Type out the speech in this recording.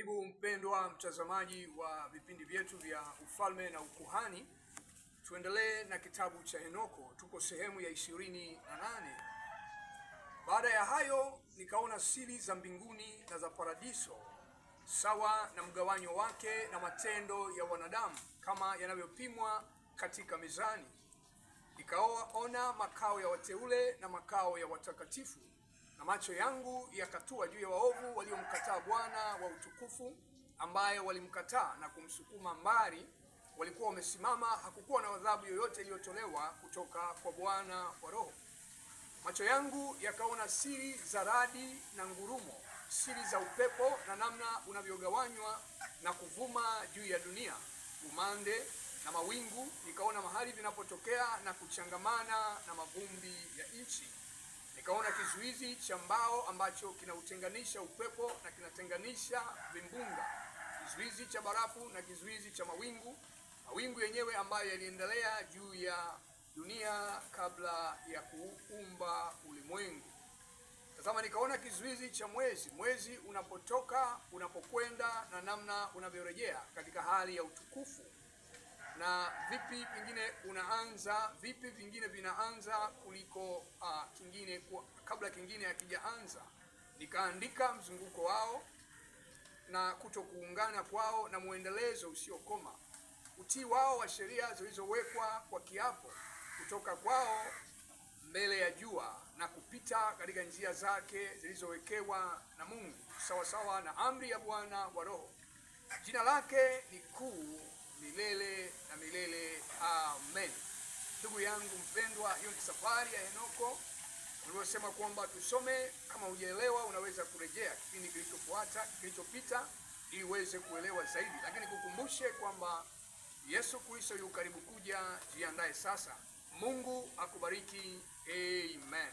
Karibu mpendwa mtazamaji wa vipindi vyetu vya ufalme na ukuhani. Tuendelee na kitabu cha Henoko. Tuko sehemu ya 28. Baada ya hayo nikaona siri za mbinguni na za paradiso, sawa na mgawanyo wake na matendo ya wanadamu kama yanavyopimwa katika mizani. Nikaona makao ya wateule na makao ya watakatifu, na macho yangu yakatua juu ya waovu waliomkataa Bwana wa utukufu, ambaye walimkataa na kumsukuma mbali. Walikuwa wamesimama, hakukuwa na adhabu yoyote iliyotolewa kutoka kwa Bwana wa roho. Macho yangu yakaona siri za radi na ngurumo, siri za upepo na namna unavyogawanywa na kuvuma juu ya dunia, umande na mawingu. Nikaona mahali vinapotokea na kuchangamana na mavumbi ya nchi. Nikaona kizuizi cha mbao ambacho kinautenganisha upepo na kinatenganisha vimbunga, kizuizi cha barafu na kizuizi cha mawingu, mawingu yenyewe ambayo yaliendelea juu ya dunia kabla ya kuumba ulimwengu. Tazama, nikaona kizuizi cha mwezi, mwezi unapotoka, unapokwenda na namna unavyorejea katika hali ya utukufu, na vipi vingine vinaanza kuliko kingine kabla kingine hakijaanza. Nikaandika mzunguko wao na kutokuungana kwao na muendelezo usiokoma, utii wao wa sheria zilizowekwa kwa kiapo kutoka kwao mbele ya jua, na kupita katika njia zake zilizowekewa na Mungu sawa sawa na amri ya Bwana wa roho. Jina lake ni kuu milele na milele. Amen. Ndugu yangu mpendwa, hiyo ni safari ya Henoko. Uliosema kwamba tusome, kama hujaelewa unaweza kurejea kipindi kilichopita ili uweze kuelewa zaidi, lakini kukumbushe kwamba Yesu Kristo yu karibu kuja. Jiandae sasa. Mungu akubariki. Amen.